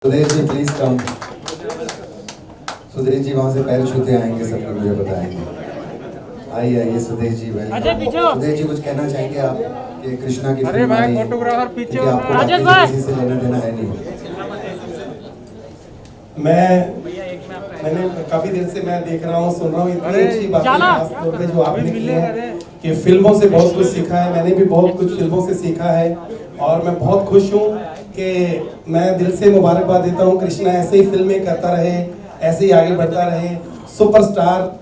Sudhir ji please come. Sudhir ji वहाँ से पैर छूते आएंगे, सब लोग मुझे बताएंगे। आइए आइए सुधीर जी भाई। सुधीर जी कुछ कहना चाहेंगे आप कि कृष्णा की फिल्म आई, फोटोग्राफर पीछे आपको बाकी से किसी से लेना देना है नहीं? मैंने काफी देर से मैं देख रहा हूँ, सुन रहा हूँ, इतनी अच्छी बातें खास तौर पे जो आपने की है कि फिल्मों से बहुत कुछ सीखा है। मैंने भी बहुत कुछ फिल्मों से सीखा है और मैं बहुत खुश हूँ कि मैं दिल से मुबारकबाद देता हूँ। कृष्णा ऐसे ही फिल्में करता रहे, ऐसे ही आगे बढ़ता रहे, सुपरस्टार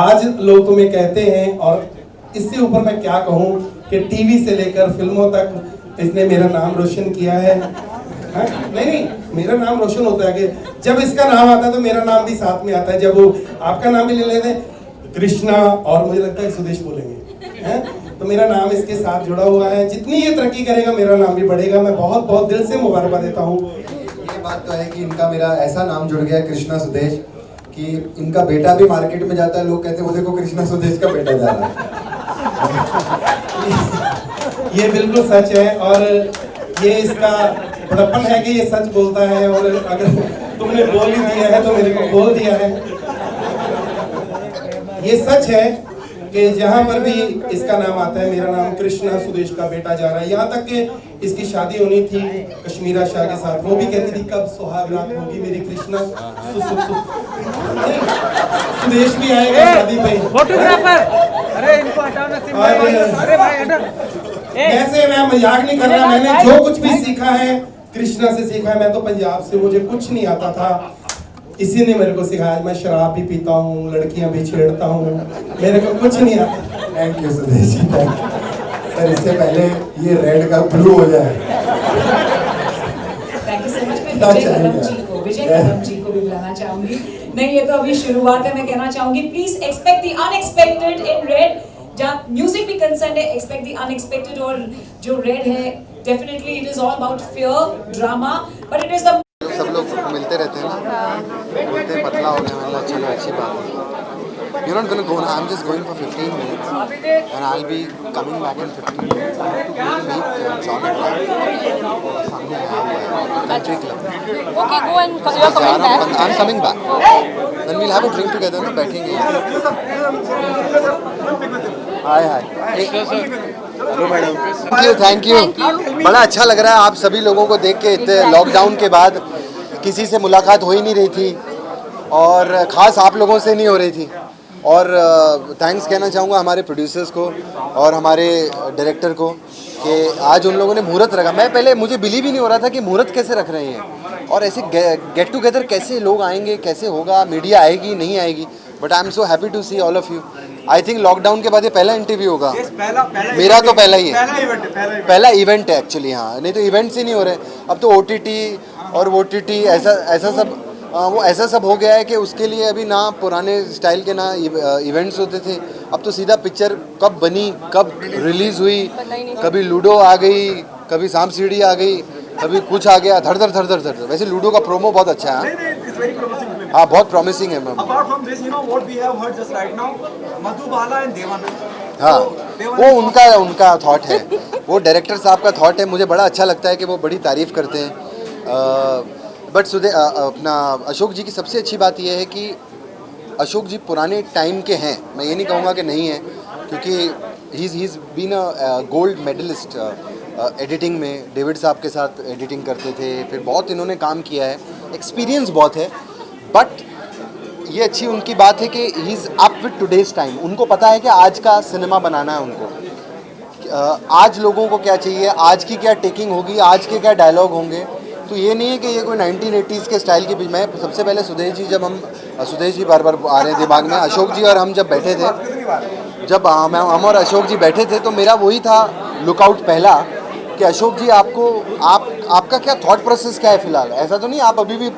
आज लोग तुम्हें कहते हैं। और इससे ऊपर मैं क्या कहूँ कि टीवी से लेकर फिल्मों तक इसने मेरा नाम रोशन किया है। नहीं, मेरा नाम रोशन होता है कि जब इसका नाम आता है तो मेरा नाम भी साथ में आता है। जब वो आपका नाम भी ले लेते हैं कृष्णा और मुझे लगता है सुदेश बोलेंगे, हैं? तो मेरा नाम इसके साथ जुड़ा हुआ है। जितनी ये तरक्की करेगा मेरा नाम भी बढ़ेगा। मैं बहुत बहुत दिल से मुबारकबाद देता हूँ। ये बात तो है कि इनका मेरा ऐसा नाम जुड़ गया कृष्णा सुदेश कि इनका बेटा भी मार्केट में जाता है, लोग कहते हैं वो देखो कृष्णा सुदेश का बेटा जा रहा है। ये बिल्कुल सच है और ये इसका बड़प्पन है कि ये सच बोलता है। और अगर तुमने बोल ही दिया है तो मेरे को बोल दिया है। ये सच है कि जहाँ पर भी इसका नाम आता है मेरा नाम कृष्णा सुदेश का बेटा जा रहा है। यहाँ तक कि इसकी शादी होनी थी कश्मीरा शाह के साथ, वो भी कहती थी कब सुहाग रात होगी मेरी कृष्णा सुदेश भी आएगा शादी पे। फोटोग्राफर अरे इनको हटाओ ना। अरे भाई हटो। ऐसे मैं मजाक नहीं कर रहा। मैंने जो कुछ भी सीखा है कृष्णा से सीखा है। मैं तो पंजाब से, मुझे कुछ नहीं आता था, इसी ने मेरे को सिखाया। मैं शराब भी पीता हूँ, लड़कियां भी छेड़ता हूँ, मेरे को कुछ नहीं आता। Thank you Sudesh ji, thank you sir. इससे पहले ये रेड का ब्लू हो जाए। Thank you so much. मैं विजय कदम जी को भी बुलाना चाहूंगी। नहीं, ये तो अभी शुरुआत है। मैं कहना चाहूंगी please expect the unexpected in red. जहाँ म्यूजिक भी कंसर्न है, एक्सपेक्ट द अनएक्सपेक्टेड। और जो रेड है definitely it is all about fear drama, but it is the sub लोग मिलते रहते हैं ना, बोलते हैं पतला हो गया, मतलब चलो अच्छी बात है। You're not going to go now. I'm just going for 15 minutes and I'll be coming back in 15 minutes. I have to go and meet John and Ryan. सामने आया हुआ है country club. Okay, go and you're coming back. I'm coming back. Then we'll have a drink together ना, बैठेंगे। Hi hello madam. Thank you. बड़ा अच्छा लग रहा है आप सभी लोगों को देख के। इतने लॉकडाउन के बाद किसी से मुलाकात हो ही नहीं रही थी और ख़ास आप लोगों से नहीं हो रही थी। और थैंक्स कहना चाहूँगा हमारे प्रोड्यूसर्स को और हमारे डायरेक्टर को कि आज उन लोगों ने मुहूर्त रखा। मैं पहले मुझे बिलीव ही नहीं हो रहा था कि मुहूर्त कैसे रख रहे हैं और ऐसे गेट टुगेदर कैसे लोग आएंगे, कैसे होगा, मीडिया आएगी नहीं आएगी। But I am so happy to see all of you. I think lockdown के बाद ये पहला इंटरव्यू होगा। मेरा तो पहला ही है, पहला इवेंट है एक्चुअली। हाँ, नहीं तो इवेंट्स ही नहीं हो रहे। अब तो OTT और OTT ऐसा सब वो ऐसा सब हो गया है कि उसके लिए अभी ना पुराने स्टाइल के ना इवेंट्स होते थे। अब तो सीधा पिक्चर कब बनी, कब रिलीज हुई, कभी लूडो आ गई, कभी सांप सीढ़ी आ गई, कभी कुछ आ गया, धड़ धड़। वैसे लूडो का प्रोमो बहुत अच्छा है। हाँ, बहुत प्रॉमिसिंग है मैम। हाँ, वो उनका थॉट है, वो डायरेक्टर साहब का थॉट है। मुझे बड़ा अच्छा लगता है कि वो बड़ी तारीफ करते हैं। बट अपना अशोक जी की सबसे अच्छी बात यह है कि अशोक जी पुराने टाइम के हैं। मैं ये नहीं कहूँगा कि नहीं है, क्योंकि he is been a gold medalist editing में। डेविड साहब के साथ एडिटिंग करते थे, फिर बहुत इन्होंने काम किया है, एक्सपीरियंस बहुत है। बट ये अच्छी उनकी बात है कि he is up with today's time. उनको पता है कि आज का सिनेमा बनाना है उनको। आज लोगों को क्या चाहिए, आज की क्या टेकिंग होगी, आज के क्या डायलॉग होंगे। तो ये नहीं है कि ये कोई 1980s के स्टाइल की। मैं सबसे पहले सुदेश जी बार आ रहे हैं दिमाग में। अशोक जी और हम जब बैठे थे, जब हम और अशोक जी बैठे थे तो मेरा वही था लुकआउट पहला कि अशोक जी आपका क्या थॉट प्रोसेस क्या है फ़िलहाल। ऐसा तो नहीं आप अभी भी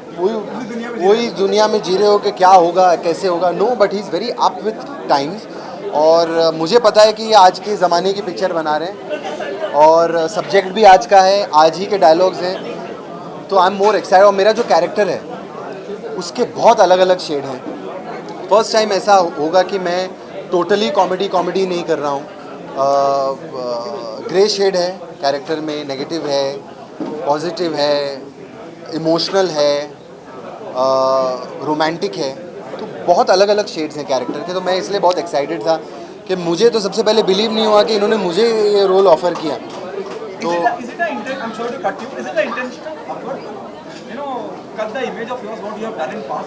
वही दुनिया में जी रहे हो कि क्या होगा कैसे होगा। No, but he is very up with times. और मुझे पता है कि ये आज के ज़माने की पिक्चर बना रहे हैं और सब्जेक्ट भी आज का है, आज ही के डायलॉग्स हैं। तो आई एम मोर एक्साइटेड। और मेरा जो कैरेक्टर है उसके बहुत अलग अलग शेड हैं। फर्स्ट टाइम ऐसा होगा कि मैं टोटली कॉमेडी नहीं कर रहा हूँ। ग्रे शेड है कैरेक्टर में, नेगेटिव है, पॉजिटिव है, इमोशनल है, रोमांटिक है, तो बहुत अलग अलग शेड्स हैं कैरेक्टर के। तो मैं इसलिए बहुत एक्साइटेड था कि मुझे तो सबसे पहले बिलीव नहीं हुआ कि इन्होंने मुझे ये रोल ऑफर किया। तो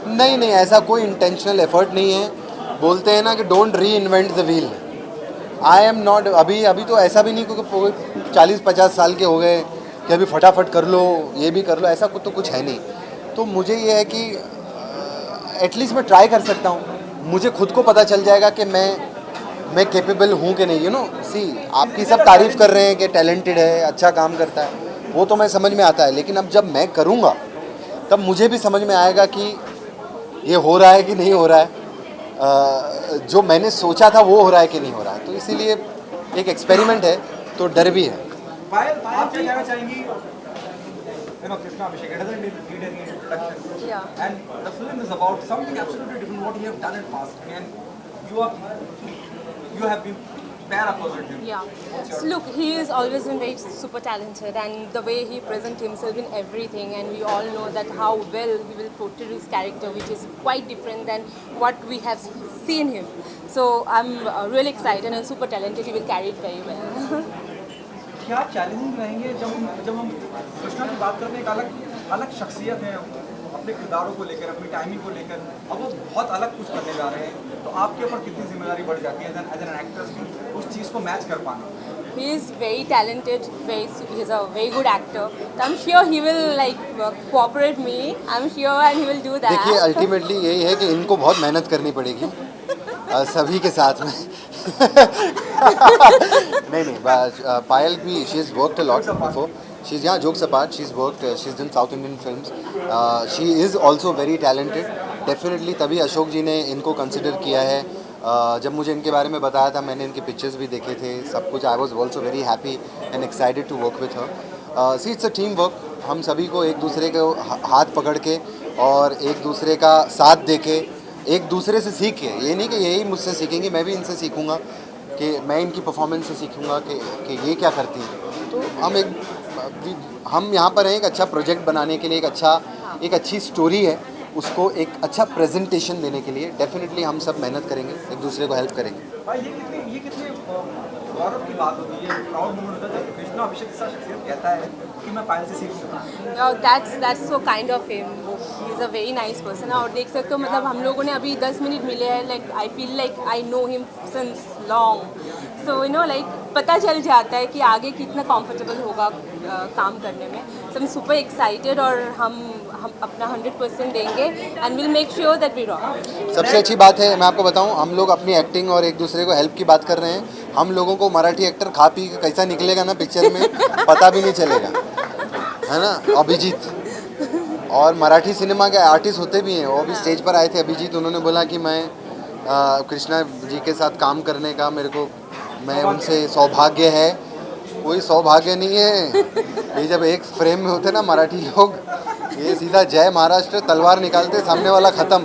नहीं नहीं, ऐसा कोई इंटेंशनल एफर्ट नहीं है। बोलते हैं ना कि डोंट री invent the wheel. I am not, अभी तो ऐसा भी नहीं क्योंकि 40-50 साल के हो गए कि अभी फटाफट कर लो, ये भी कर लो, ऐसा कुछ तो कुछ है नहीं। तो मुझे ये है कि एटलीस्ट मैं ट्राई कर सकता हूँ। मुझे खुद को पता चल जाएगा कि मैं कैपेबल हूँ कि नहीं। यू नो, सी आपकी सब तारीफ़ कर रहे हैं कि टैलेंटेड है, अच्छा काम करता है, वो तो मैं समझ में आता है। लेकिन अब जब मैं करूँगा तब मुझे भी समझ में आएगा कि ये हो रहा है कि नहीं हो रहा है, जो मैंने सोचा था वो हो रहा है कि नहीं हो रहा है। तो इसीलिए एक एक्सपेरिमेंट है, तो डर भी है। पायल, आप क्या कहना चाहेंगी? Krishna Abhishek, it doesn't need any introduction. Yeah. And the film is about something absolutely different what you have done in past. And you have been pair opposite him. Yeah. So look, he is always been very super talented, and the way he presents himself in everything, and we all know that how well he will portray his character, which is quite different than what we have seen him. So I'm really excited and super talented. He will carry it very well. क्या challenging रहेंगे जब हम कृष्णा की बात करते हैं? एक अलग शख्सियत है अपने किरदारों को लेकर, अपनी टाइमिंग को लेकर, अब वो बहुत अलग कुछ करने जा रहे हैं, तो आपके ऊपर कितनी जिम्मेदारी बढ़ जाती है एज एन एक्ट्रेस की उस चीज़ को मैच कर पाना? He is very talented, he's a very good actor. So I'm sure he will like cooperate me. I'm sure, and he will do that. देखिए, अल्टीमेटली यही है कि इनको बहुत मेहनत करनी पड़ेगी सभी के साथ में। नहीं, पायल भी, she is worked a lot before. She is, यहाँ jokes apart, she is worked, she is done South Indian films. She is also very talented definitely. तभी अशोक जी ने इनको कंसिडर किया है। जब मुझे इनके बारे में बताया था, मैंने इनके पिक्चर्स भी देखे थे, सब कुछ। I was also very happy and excited to work with her. See, it's a team work. हम सभी को एक दूसरे को हाथ पकड़ के और एक दूसरे का साथ दे के, एक दूसरे से सीख के, ये नहीं कि यही मुझसे सीखेंगे, मैं भी इनसे सीखूंगा, कि मैं इनकी परफॉर्मेंस से सीखूंगा कि ये क्या करती है। तो हम यहाँ पर हैं एक अच्छा प्रोजेक्ट बनाने के लिए, एक अच्छी स्टोरी है, उसको एक अच्छा प्रेजेंटेशन देने के लिए डेफिनेटली हम सब मेहनत करेंगे, एक दूसरे को हेल्प करेंगे। भाई, ये कितने गौरव की बात होती है, प्राउड मोमेंट होता है जब कृष्णा अभिषेक जैसा शख्सियत कहता है कि मैं पायल से सीखूंगा। That's so kind of him. He's a very nice person. और देख सकते हो, मतलब हम लोगों ने अभी 10 मिनट मिले हैं, like I feel like I know him since long. So you know, like पता चल जाता है कि आगे कितना comfortable होगा काम करने में। So I'm super excited और हम अपना 100% देंगे and we'll make sure that we rock. सबसे अच्छी बात है, मैं आपको बताऊं, हम लोग अपनी एक्टिंग और एक दूसरे को हेल्प की बात कर रहे हैं। हम लोगों को मराठी एक्टर खा पी के कैसा निकलेगा ना पिक्चर में, पता भी नहीं चलेगा, है ना। अभिजीत, और मराठी सिनेमा के आर्टिस्ट होते भी हैं, वो भी स्टेज पर आए थे। अभिजीत, उन्होंने बोला कि मैं कृष्णा जी के साथ काम करने का मैं उनसे सौभाग्य है। कोई सौभाग्य नहीं है। ये जब एक फ्रेम में होते ना मराठी लोग, ये सीधा जय महाराष्ट्र तलवार निकालते, सामने वाला ख़त्म,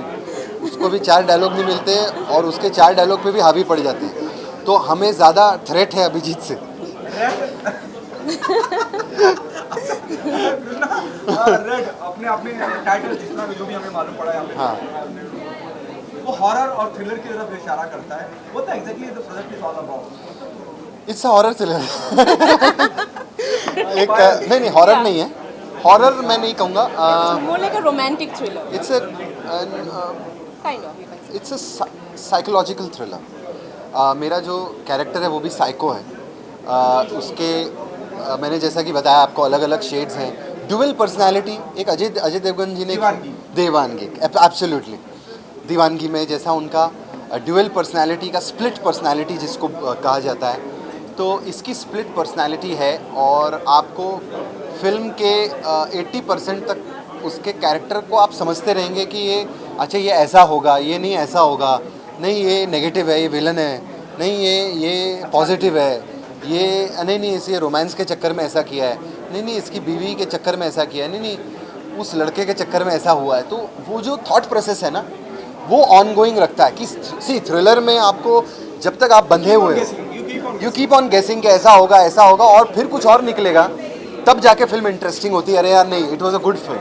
उसको भी 4 डायलॉग नहीं मिलते और उसके 4 डायलॉग पे भी हावी पड़ जाते हैं। तो हमें ज़्यादा थ्रेट है अभिजीत से। रेड अपने टाइटल जितना भी जो भी हमें मालूम पड़ा है, हाँ, वो हॉरर और थ्रिलर की तरफ इशारा करता है। वो तो exactly the project is all about. It's horror thriller. एक नहीं, हॉरर नहीं है, हॉरर मैं नहीं कहूँगा। More like a romantic thriller. It's a Kind of, you can say. It's a psychological thriller. मेरा जो कैरेक्टर है वो भी साइको है। उसके मैंने जैसा कि बताया आपको, अलग अलग शेड्स हैं, ड्यूअल पर्सनालिटी। एक अजय देवगन जी ने दीवानगी, एब्सोल्युटली दीवानगी में जैसा उनका ड्यूअल पर्सनालिटी का स्प्लिट पर्सनालिटी जिसको कहा जाता है, तो इसकी स्प्लिट पर्सनालिटी है। और आपको फिल्म के 80% तक उसके कैरेक्टर को आप समझते रहेंगे कि ये अच्छा, ये ऐसा होगा, ये नहीं ऐसा होगा, नहीं ये नेगेटिव है, ये विलन है, नहीं ये पॉजिटिव है, ये नहीं इसे रोमांस के चक्कर में ऐसा किया है, नहीं इसकी बीवी के चक्कर में ऐसा किया है, नहीं उस लड़के के चक्कर में ऐसा हुआ है। तो वो जो थॉट प्रोसेस है ना, वो ऑन गोइंग रखता है कि सी थ्रिलर में आपको जब तक आप बंधे हुए हो, यू कीप ऑन गेसिंग कि ऐसा होगा और फिर कुछ और निकलेगा, तब जाके फिल्म इंटरेस्टिंग होती है। अरे यार नहीं, it was a good film.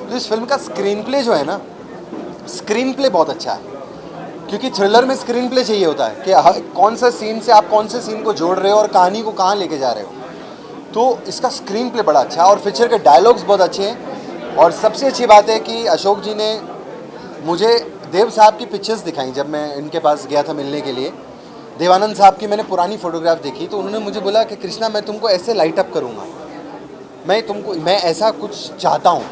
तो इस फिल्म का स्क्रीन प्ले जो है ना, स्क्रीन प्ले बहुत अच्छा है, क्योंकि थ्रिलर में स्क्रीन प्ले चाहिए होता है कि कौन सा सीन से आप कौन से सीन को जोड़ रहे हो और कहानी को कहाँ लेके जा रहे हो। तो इसका स्क्रीन प्ले बड़ा अच्छा है और पिक्चर के डायलॉग्स बहुत अच्छे हैं। और सबसे अच्छी बात है कि अशोक जी ने मुझे देव साहब की पिक्चर्स दिखाई जब मैं इनके पास गया था मिलने के लिए। देवानंद साहब की मैंने पुरानी फ़ोटोग्राफ देखी तो उन्होंने मुझे बोला कि कृष्णा मैं तुमको ऐसे लाइट अप करूँगा, मैं ऐसा कुछ चाहता हूँ।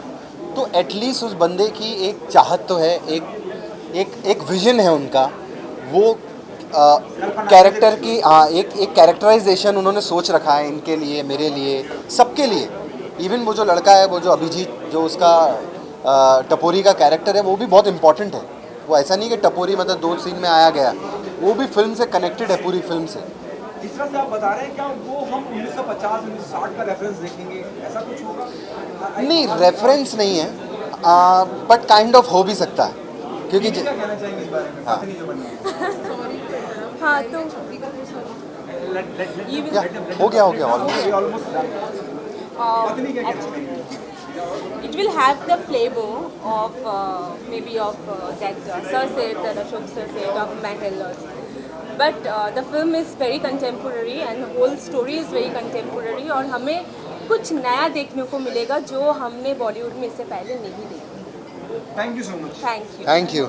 तो एटलीस्ट उस बंदे की एक चाहत तो है, एक विजन है उनका, वो कैरेक्टर की एक कैरेक्टराइजेशन उन्होंने सोच रखा है इनके लिए, मेरे लिए, सबके लिए। इवन वो जो लड़का है, वो जो अभिजीत, जो उसका टपोरी का कैरेक्टर है, वो भी बहुत इंपॉर्टेंट है। वो ऐसा नहीं कि टपोरी मतलब 2 सीन में आया गया, वो भी फिल्म से कनेक्टेड है, पूरी फिल्म से। इस तरह से आप बता रहे हैं क्या वो हम 1950 1960 का रेफरेंस देखेंगे, ऐसा कुछ होगा? नहीं, रेफरेंस नहीं है, बट काइंड ऑफ हो भी सकता है, क्योंकि क्या कहना चाहेंगे इस बारे में? हाँ। पत्नी जो बनी है। हाँ तो क्या हो गया ऑलमोस्ट। पत्नी क्या कहना चाहेंगे? it will have the flavor of maybe of that Sir Said, that Ashok Sir Said, of Mahal. But the film is very contemporary and the whole story is very contemporary और हमें कुछ नया देखने को मिलेगा जो हमने बॉलीवुड में इससे पहले नहीं देखा। Thank you so much. Thank you. Thank you.